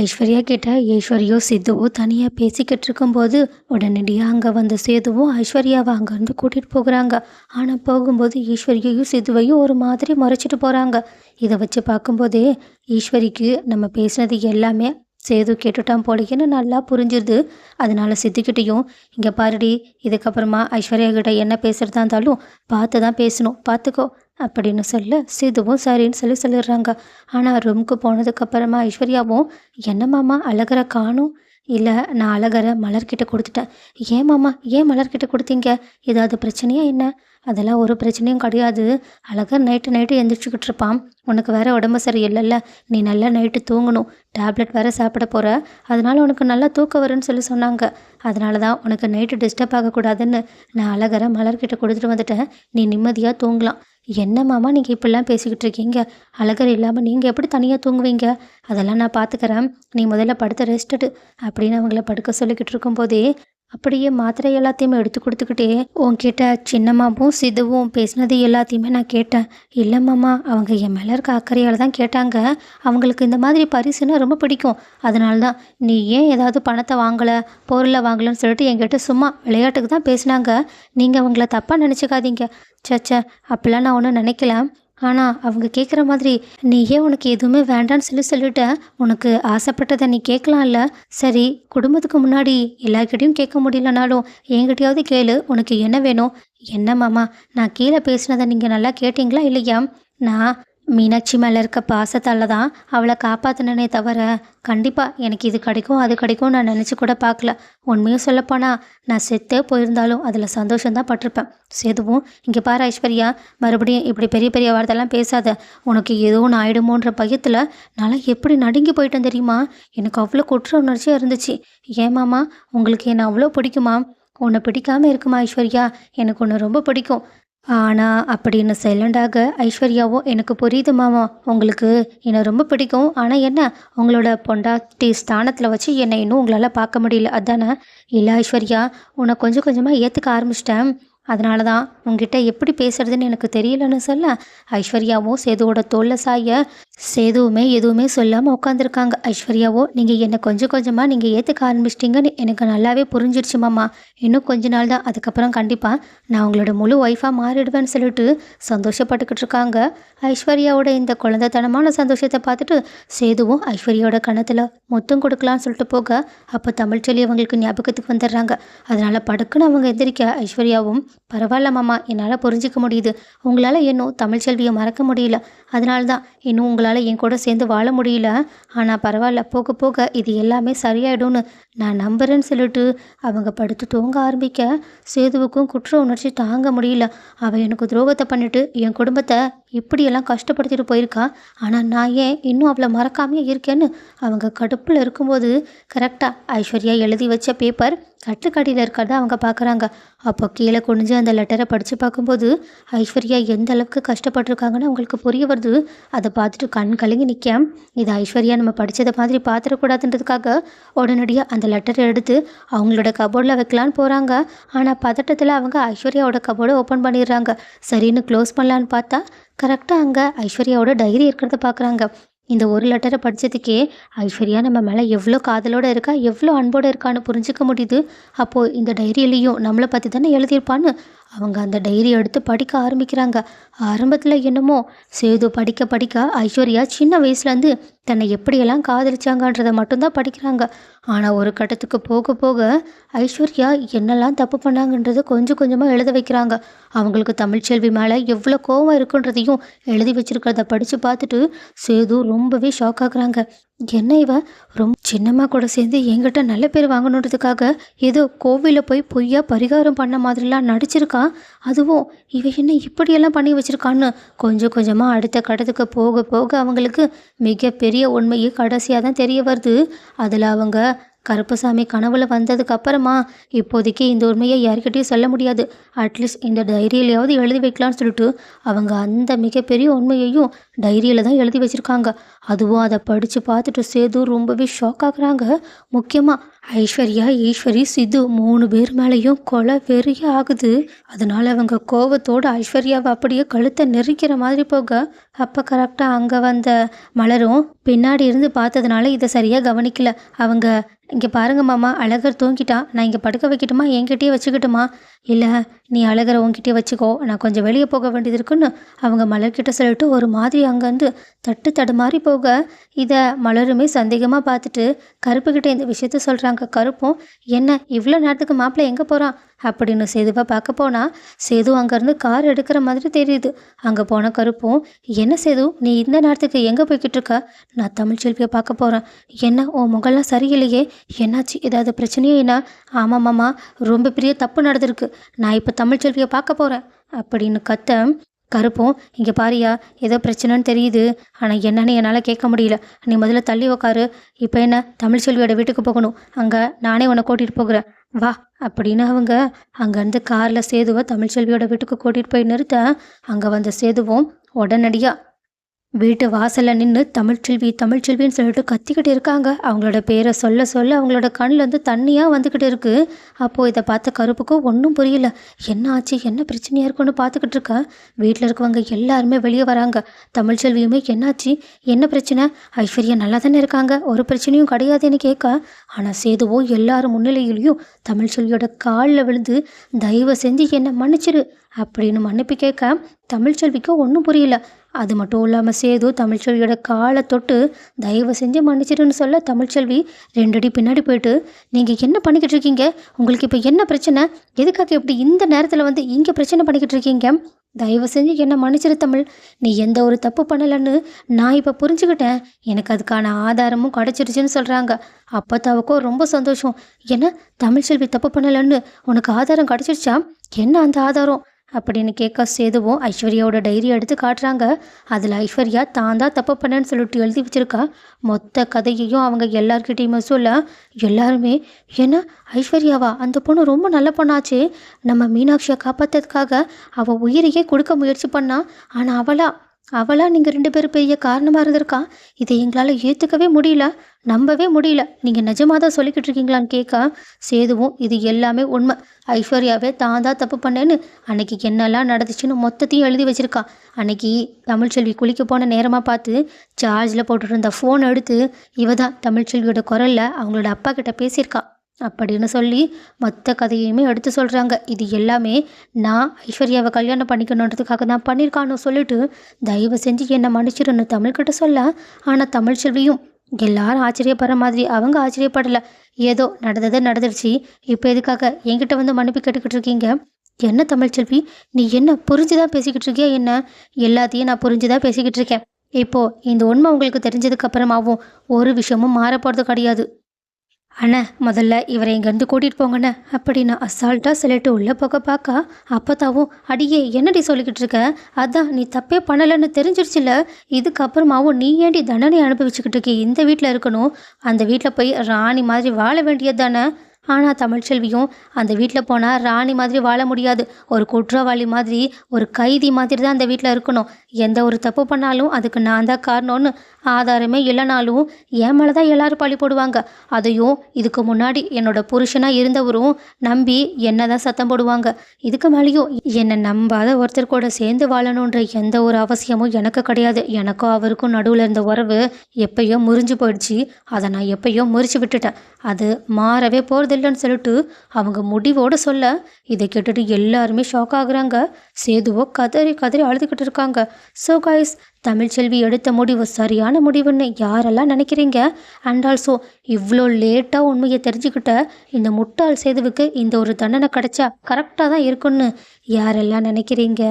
ஐஸ்வர்யா கிட்ட ஈஸ்வரியோ சித்துவோ தனியாக பேசிக்கிட்டு இருக்கும்போது உடனடியாக அங்கே வந்த சேதுவும் ஐஸ்வர்யாவை அங்கேருந்து கூட்டிகிட்டு போகிறாங்க. ஆனால் போகும்போது ஈஸ்வரியையும் சித்துவையும் ஒரு மாதிரி முறைச்சிட்டு போகிறாங்க. இதை வச்சு பார்க்கும்போதே ஈஸ்வரிக்கு நம்ம பேசினது எல்லாமே சேது கேட்டுட்டான் போலின்னு நல்லா புரிஞ்சிருது. அதனால சித்துக்கிட்டையும் இங்கே பாருடி, இதுக்கப்புறமா ஐஸ்வர்யா கிட்ட என்ன பேசுகிறதா இருந்தாலும் பார்த்து தான் பேசணும், பார்த்துக்கோ அப்படின்னு சொல்ல சிதுவும் சரின்னு சொல்லிடுறாங்க. ஆனால் ரூமுக்கு போனதுக்கப்புறமா ஐஸ்வர்யாவும் என்ன மாமா அழகரை காணும்? இல்லை, நான் அழகரை மலர்கிட்ட கொடுத்துட்டேன். ஏன் மாமா, ஏன் மலர்கிட்ட கொடுத்தீங்க? ஏதாவது பிரச்சனையா என்ன? அதெல்லாம் ஒரு பிரச்சனையும் கிடையாது. அழகர் நைட்டு எந்திரிச்சிக்கிட்டு இருப்பான். உனக்கு வேற உடம்பு சரியில்லைல்ல, நீ நல்லா நைட்டு தூங்கணும், டேப்லெட் வேற சாப்பிட போகிற, அதனால உனக்கு நல்லா தூக்கம் வரும்னு சொன்னாங்க. அதனால தான் உனக்கு நைட்டு டிஸ்டர்ப் ஆகக்கூடாதுன்னு நான் அழகரை மலர்கிட்ட கொடுத்துட்டு வந்துட்டேன். நீ நிம்மதியாக தூங்கலாம். என்ன மாமா நீங்கள் இப்படிலாம் பேசிக்கிட்டு இருக்கீங்க? அழகர் இல்லாமல் நீங்கள் எப்படி தனியாக தூங்குவீங்க? அதெல்லாம் நான் பார்த்துக்கிறேன், நீ முதல்ல படுத்த ரெஸ்ட் எடு அப்படின்னு அவங்கள படுக்க சொல்லிக்கிட்டு இருக்கும்போதே அப்படியே மாத்திரை எல்லாத்தையுமே எடுத்து கொடுத்துக்கிட்டே உன்கிட்ட சின்னம்மாவும் சிதுவும் பேசினது எல்லாத்தையுமே நான் கேட்டேன். இல்லை மாமா, அவங்க என் மேலே இருக்க அக்கறையால் தான் கேட்டாங்க. அவங்களுக்கு இந்த மாதிரி பரிசுன்னா ரொம்ப பிடிக்கும். அதனால தான் நீ ஏன் ஏதாவது பணத்தை வாங்கலை, பொருளை வாங்கலன்னு சொல்லிட்டு என்கிட்ட சும்மா விளையாட்டுக்கு தான் பேசினாங்க. நீங்கள் அவங்கள தப்பாக நினச்சிக்காதீங்க. சச்சா, அப்படிலாம் நான் ஒன்றும் நினைக்கல. ஆனால் அவங்க கேட்குற மாதிரி நீயே உனக்கு எதுவுமே வேண்டான்னு சொல்லிட்ட. உனக்கு ஆசைப்பட்டதை நீ கேட்கலாம்ல. சரி, குடும்பத்துக்கு முன்னாடி எல்லார்கிட்டையும் கேட்க முடியலனாலும் என்கிட்டயாவது கேளு, உனக்கு என்ன வேணும்? என்ன மாமா, நான் கீழே பேசினதை நீங்கள் நல்லா கேட்டிங்களா இல்லையா? நான் மீனாட்சி மேலே இருக்க பாசத்தால் தான் அவளை காப்பாற்றினனே தவிர கண்டிப்பாக எனக்கு இது கிடைக்கும் அது கிடைக்கும் நான் நினச்சி கூட பார்க்கல. உண்மையும் சொல்லப்போனால் நான் செத்தே போயிருந்தாலும் அதில் சந்தோஷம்தான் பட்டிருப்பேன். சேதுவும் இங்கே பாரு ஐஸ்வர்யா, மறுபடியும் இப்படி பெரிய பெரிய வார்த்தைலாம் பேசாத. உனக்கு ஏதோ ஒன்று ஆயிடுமோன்ற பயத்தில் நான் எப்படி நடுங்கி போயிட்டேன் தெரியுமா? எனக்கு அவ்வளோ குற்ற உணர்ச்சியாக இருந்துச்சு. ஏமாமா, உங்களுக்கு என்ன அவ்வளோ பிடிக்குமா? உன்னை பிடிக்காமல் இருக்குமா ஐஸ்வர்யா? எனக்கு ஒன்று ரொம்ப பிடிக்கும். ஆனால் அப்படின்னு சைலண்டாக ஐஸ்வர்யாவோ எனக்கு புரியுது மாமா, உங்களுக்கு என்னை ரொம்ப பிடிக்கும். ஆனால் என்ன, உங்களோட பொண்டாட்டி ஸ்தானத்தில் வச்சு என்னை இன்னும் உங்களால் பார்க்க முடியல, அதானே? இல்லை ஐஸ்வர்யா, உன்னை கொஞ்சம் கொஞ்சமாக ஏற்றுக்க ஆரம்பிச்சிட்டேன். அதனால தான் உங்ககிட்ட எப்படி பேசுறதுன்னு எனக்கு தெரியலன்னு சொல்ல ஐஸ்வர்யாவும் சேதுவோட தோல்ல சாய சேதுவுமே எதுவுமே சொல்லாமல் உட்காந்துருக்காங்க. ஐஸ்வர்யாவோ நீங்கள் என்னை கொஞ்சம் கொஞ்சமாக நீங்கள் ஏற்றுக்க ஆரம்பிச்சிட்டிங்கன்னு எனக்கு நல்லாவே புரிஞ்சிடுச்சு மாமா. இன்னும் கொஞ்ச நாள் தான், அதுக்கப்புறம் கண்டிப்பாக நான் உங்களோட முழு ஒய்ஃபாக மாறிடுவேன்னு சொல்லிட்டு சந்தோஷப்பட்டுக்கிட்டு இருக்காங்க. ஐஸ்வர்யாவோட இந்த குழந்தைத்தனமான சந்தோஷத்தை பார்த்துட்டு சேதுவும் ஐஸ்வர்யாவோட கணத்தில் முத்தம் கொடுக்கலான்னு சொல்லிட்டு போக அப்போ தமிழ்ச்செல்வி அவங்களுக்கு ஞாபகத்துக்கு வந்துடுறாங்க. அதனால் படுக்குன்னு அவங்க எந்திரிக்க ஐஸ்வர்யாவும் பரவாயில்ல மாமா, என்னால் புரிஞ்சிக்க முடியுது, உங்களால் இன்னும் தமிழ்ச்செல்வியை மறக்க முடியல, அதனால தான் இன்னும் உங்களால் என் கூட சேர்ந்து வாழ முடியல. ஆனால் பரவாயில்ல, போக போக இது எல்லாமே சரியாயிடும்னு நான் நம்புறேன்னு சொல்லிட்டு அவங்க படுத்து தூங்க ஆரம்பிக்க சேதுவுக்கும் குற்ற உணர்ச்சி தாங்க முடியல. அவள் எனக்கு துரோகத்தை பண்ணிட்டு என் குடும்பத்தை இப்படியெல்லாம் கஷ்டப்படுத்திட்டு போயிருக்கா. ஆனால் நான் ஏன் இன்னும் அவளை மறக்காமையே இருக்கேன்னு அவங்க கடுப்பில் இருக்கும்போது கரெக்டாக ஐஸ்வர்யா எழுதி வச்ச பேப்பர் கட்டுக்கடியில் இருக்கிறத அவங்க பார்க்குறாங்க. அப்போ கீழே குனிஞ்சு அந்த லெட்டரை படித்து பார்க்கும்போது ஐஸ்வர்யா எந்த அளவுக்கு கஷ்டப்பட்டுருக்காங்கன்னு அவங்களுக்கு புரிய வருது. அதை பார்த்துட்டு கண் கலங்கி நிற்க இது ஐஸ்வர்யா நம்ம படித்ததை மாதிரி பார்த்துடக்கூடாதுன்றதுக்காக உடனடியாக அந்த லெட்டரை எடுத்து அவங்களோட கபோர்டில் வைக்கலான்னு போகிறாங்க. ஆனால் பதட்டத்தில் அவங்க ஐஸ்வர்யாவோட கபோர்டை ஓப்பன் பண்ணிடுறாங்க. சரின்னு க்ளோஸ் பண்ணலான்னு பார்த்தா கரெக்டாக அங்கே ஐஸ்வர்யாவோட டைரி இருக்கிறத பார்க்குறாங்க. இந்த ஒரு லெட்டரை படித்ததுக்கே ஐஸ்வர்யா நம்ம மேலே எவ்வளோ காதலோடு இருக்கா, எவ்வளோ அன்போடு இருக்கான்னு புரிஞ்சிக்க முடியுது. அப்போது இந்த டைரியிலையும் நம்மளை பற்றி தானே எழுதியிருப்பான்னு அவங்க அந்த டைரி எடுத்து படிக்க ஆரம்பிக்கிறாங்க. ஆரம்பத்தில் என்னமோ சேது படிக்க படிக்க ஐஸ்வர்யா சின்ன வயசுலேருந்து தன்னை எப்படியெல்லாம் காதலிச்சாங்கன்றதை மட்டும்தான் படிக்கிறாங்க. ஆனால் ஒரு கட்டத்துக்கு போக போக ஐஸ்வர்யா என்னெல்லாம் தப்பு பண்ணாங்கன்றதை கொஞ்சம் கொஞ்சமாக எழுத வைக்கிறாங்க. அவங்களுக்கு தமிழ்ச்செல்வி மேலே எவ்வளோ கோவம் இருக்குன்றதையும் எழுதி வச்சிருக்கிறத படித்து பார்த்துட்டு சேது ரொம்பவே ஷாக் ஆகுறாங்க. என்ன இவன் ரொம்ப சின்னம்மா கூட சேர்ந்து என்கிட்ட நல்ல பேர் வாங்கணுன்றதுக்காக ஏதோ கோவிலில் போய் பொய்யா பரிகாரம் பண்ண மாதிரிலாம் நடிச்சிருக்கான். அதுவும் இவன் என்ன இப்படியெல்லாம் பண்ணி வச்சுருக்கான்னு கொஞ்சம் கொஞ்சமாக அடுத்த கட்டத்துக்கு போக போக அவங்களுக்கு மிகப்பெரிய உண்மையை கடைசியாக தான் தெரிய வருது. அதில் அவங்க கருப்பசாமி கனவுல வந்ததுக்கு அப்புறமா இப்போதைக்கு இந்த உண்மையை யார்கிட்டையும் சொல்ல முடியாது, அட்லீஸ்ட் இந்த டைரியிலையாவது எழுதி வைக்கலான்னு சொல்லிட்டு அவங்க அந்த மிகப்பெரிய உண்மையையும் டைரியில் தான் எழுதி வச்சுருக்காங்க. அதுவும் அதை படித்து பார்த்துட்டு சேது ரொம்பவே ஷாக் ஆகுறாங்க. முக்கியமாக ஐஸ்வர்யா, ஈஸ்வரி, சித்து 3 பேர் மேலேயும் கொலை வெறிய ஆகுது. அதனால அவங்க கோவத்தோட ஐஸ்வர்யாவை அப்படியே கழுத்தை நெரிக்கிற மாதிரி போக, அப்போ கரெக்டாக அங்கே வந்த மலரும் பின்னாடி இருந்து பார்த்ததுனால இதை சரியாக கவனிக்கல. அவங்க, இங்கே பாருங்க மாமா, அழகர் தூங்கிட்டான். நான் இங்கே படுக்க வைக்கட்டுமா, என்கிட்டயே வச்சுக்கிட்டுமா? இல்லை, நீ அழகரை உன்கிட்டயே வச்சுக்கோ, நான் கொஞ்சம் வெளியே போக வேண்டியது இருக்குன்னு அவங்க மலர்கிட்ட சொல்லிட்டு ஒரு மாதிரி அங்கேருந்து தட்டு தடுமாறி போக, இதை மலருமே சந்தேகமாக பார்த்துட்டு கருப்புக்கிட்ட இந்த விஷயத்த சொல்கிறாங்க. கருப்பும், என்ன இவ்வளோ நேரத்துக்கு மாப்பிள்ளை எங்கே போகிறான் அப்படின்னு சேதுவை பார்க்க போனால், சேது அங்கேருந்து கார் எடுக்கிற மாதிரி தெரியுது. அங்கே போன கருப்பும், என்ன சேது நீ இந்த நேரத்துக்கு எங்கே போய்கிட்டு இருக்க? நான் தமிழ்ச்செல்வியை பார்க்க போகிறேன். என்ன உன் முகம்லாம் சரியில்லையே, என்னாச்சு, ஏதாவது பிரச்சனையே என்ன? ஆமாம்மாம்மா, ரொம்ப பெரிய தப்பு நடந்திருக்கு, நான் இப்போ தமிழ்ச்செல்வியை பார்க்க போகிறேன் அப்படின்னு கத்த, கருப்பும், இங்கே பாரியா, ஏதோ பிரச்சனைன்னு தெரியுது, ஆனால் என்னன்னு என்னால் கேட்க முடியல, நீ முதல்ல தள்ளி உக்காரு. இப்போ என்ன, தமிழ்ச்செல்வியோட வீட்டுக்கு போகணும், அங்கே நானே உன்னை கூட்டிகிட்டு போகிறேன், வா அப்படின்னு அவங்க அங்கேருந்து காரில் சேதுவை தமிழ்ச்செல்வியோட வீட்டுக்கு கூட்டிகிட்டு போய் நிறுத்த, அங்கே வந்த சேதுவும் உடனடியாக வீட்டு வாசலில் நின்று தமிழ்ச்செல்வி தமிழ்ச்செல்வின்னு சொல்லிட்டு கத்திக்கிட்டு இருக்காங்க. அவங்களோட பேரை சொல்ல சொல்ல அவங்களோட கண்ணிலேருந்து தண்ணியாக வந்துக்கிட்டு இருக்குது. அப்போது இதை பார்த்த கருப்புக்கும் ஒன்றும் புரியல. என்ன ஆச்சு, என்ன பிரச்சனையாக இருக்குன்னு பார்த்துக்கிட்டு இருக்கேன். வீட்டில் இருக்கவங்க எல்லாருமே வெளியே வராங்க. தமிழ்ச்செல்வியுமே, என்னாச்சு, என்ன பிரச்சனை? ஐஸ்வர்யா நல்லா தானே இருக்காங்க, ஒரு பிரச்சனையும் கிடையாதுன்னு கேட்க, ஆனால் சேதுவோ எல்லாரும் முன்னிலையிலையும் தமிழ்ச்செல்வியோட காலில் விழுந்து, தயவு செஞ்சு என்னை மன்னிச்சிரு அப்படின்னு மன்னிப்பு கேட்க, தமிழ்ச்செல்விக்கு ஒன்றும் புரியல. அது மட்டும் இல்லாமல் சேது தமிழ்ச்செல்வியோட காலை தொட்டு தயவு செஞ்சு மன்னிச்சிடுன்னு சொல்ல, தமிழ்ச்செல்வி 2 அடி பின்னாடி போயிட்டு, நீங்கள் என்ன பண்ணிக்கிட்டு இருக்கீங்க, உங்களுக்கு இப்போ என்ன பிரச்சனை, எதுக்காக இப்படி இந்த நேரத்தில் வந்து இங்கே பிரச்சனை பண்ணிக்கிட்டு இருக்கீங்க, தயவு செஞ்சு என்ன மன்னிச்சிரு தமிழ், நீ எந்த ஒரு தப்பு பண்ணலைன்னு நான் இப்போ புரிஞ்சுக்கிட்டேன், எனக்கு அதுக்கான ஆதாரமும் கிடச்சிருச்சுன்னு சொல்கிறாங்க. அப்பத்தாவுக்கும் ரொம்ப சந்தோஷம். ஏன்னா தமிழ்ச்செல்வி தப்பு பண்ணலைன்னு உனக்கு ஆதாரம் கிடச்சிருச்சா, என்ன அந்த ஆதாரம் அப்படின்னு கேட்க, சேதுவும் ஐஸ்வர்யாவோட டைரி எடுத்து காட்டுறாங்க. அதில் ஐஸ்வர்யா தான் தான் தப்பு பண்ணேன்னு சொல்லிட்டு எழுதி வச்சிருக்கா. மொத்த கதையையும் அவங்க எல்லார்கிட்டையுமே சொல்ல, எல்லாருமே, ஏன்னா ஐஸ்வர்யாவா, அந்த பொண்ணு ரொம்ப நல்ல பொண்ணாச்சு, நம்ம மீனாட்சியை காப்பாற்றுறதுக்காக அவள் உயிரையே கொடுக்க முயற்சி பண்ணா, ஆனால் அவளா நீங்கள் 2 பேரும் பெரிய காரணமாக இருந்திருக்கா. இதை எங்களால் ஏற்றுக்கவே முடியல, நம்பவே முடியல, நீங்கள் நிஜமாக தான் சொல்லிக்கிட்டு இருக்கீங்களான்னு கேட்க, சேதுவும், இது எல்லாமே உண்மை, ஐஸ்வர்யாவே தான் தான் தப்பு பண்ணேன்னு அன்னைக்கு என்னெல்லாம் நடந்துச்சுன்னு மொத்தத்தையும் எழுதி வச்சிருக்கா. அன்னைக்கு தமிழ்ச்செல்வி குளிக்க போன நேரமாக பார்த்து சார்ஜில் போட்டுட்டு இருந்த ஃபோன் எடுத்து இவ தான் தமிழ்ச்செல்வியோட குரலில் அவங்களோட அப்பா கிட்ட பேசியிருக்கா அப்படின்னு சொல்லி மொத்த கதையுமே எடுத்து சொல்கிறாங்க. இது எல்லாமே நான் ஐஸ்வர்யாவை கல்யாணம் பண்ணிக்கணுன்றதுக்காக தான் பண்ணியிருக்கான்னு சொல்லிட்டு தயவு செஞ்சு என்னை மன்னிச்சிடுன்னு தமிழ்கிட்ட சொல்ல, ஆனால் தமிழ்ச்செல்வியும் எல்லாரும் ஆச்சரியப்படுற மாதிரி அவங்க ஆச்சரியப்படலை. ஏதோ நடந்தது நடந்துருச்சு, இப்போ எதுக்காக என்கிட்ட வந்து மன்னிப்பு கேட்டுக்கிட்டு இருக்கீங்க? என்ன தமிழ்ச்செல்வி, நீ என்ன புரிஞ்சுதான் பேசிக்கிட்டு இருக்கியா என்ன? எல்லாத்தையும் நான் புரிஞ்சுதான் பேசிக்கிட்டு இருக்கேன். இப்போது இந்த உண்மை உங்களுக்கு தெரிஞ்சதுக்கு அப்புறமாவும் ஒரு விஷயமும் மாற போகிறது கிடையாது. அண்ணா, முதல்ல இவரை இங்கேருந்து கூட்டிகிட்டு போங்கண்ணே அப்படின்னு அசால்ட்டாக சொல்லிட்டு உள்ளே போக பார்க்க, அப்போத்தாவும், அடியே என்னடி சொல்லிக்கிட்டு இருக்க, அதான் நீ தப்பே பண்ணலைன்னு தெரிஞ்சிருச்சுல, இதுக்கப்புறமாவும் நீ ஏண்டி தண்டனை அனுபவிச்சுக்கிட்டு இருக்கே, இந்த வீட்டில் இருக்கணும், அந்த வீட்டில் போய் ராணி மாதிரி வாழ வேண்டியது தானே. ஆனால் தமிழ்ச்செல்வியும் அந்த வீட்டில் போனால் ராணி மாதிரி வாழ முடியாது, ஒரு குற்றவாளி மாதிரி, ஒரு கைதி மாதிரி தான் அந்த வீட்டில் இருக்கணும், எந்த ஒரு தப்பு பண்ணாலும் அதுக்கு நான் தான் காரணம்னு ஆதாரமே இல்லைனாலும் என் மேலே தான் எல்லாரும் பழி போடுவாங்க. அதையும் இதுக்கு முன்னாடி என்னோட புருஷனாக இருந்தவரும் நம்பி என்ன தான் சத்தம் போடுவாங்க. இதுக்கு மேலேயும் என்னை நம்பாத ஒருத்தர் கூட சேர்ந்து வாழணுன்ற எந்த ஒரு அவசியமும் எனக்கு கிடையாது. எனக்கும் அவருக்கும் நடுவில் இருந்த உறவு எப்பயோ முறிஞ்சு போயிடுச்சு, அதை நான் எப்பயோ முறிச்சு விட்டுட்டேன், அது மாறவே போகிறதில்லைன்னு சொல்லிட்டு அவங்க முடிவோடு சொல்ல, இதை கேட்டுட்டு எல்லாருமே ஷாக் ஆகுறாங்க. சேதுவோ கதறி கதறி அழுதுகிட்டு இருக்காங்க. ஸோ கைஸ், தமிழ்ச்செல்வி எடுத்த முடிவு சரியான முடிவுன்னு யாரெல்லாம் நினைக்கிறீங்க? அண்ட் ஆல்சோ இவ்வளோ லேட்டாக உண்மையை தெரிஞ்சுக்கிட்ட இந்த முட்டாள் சேதுவுக்கு இந்த ஒரு தண்டனை கிடைச்சா கரெக்டாக தான் இருக்குன்னு யாரெல்லாம் நினைக்கிறீங்க?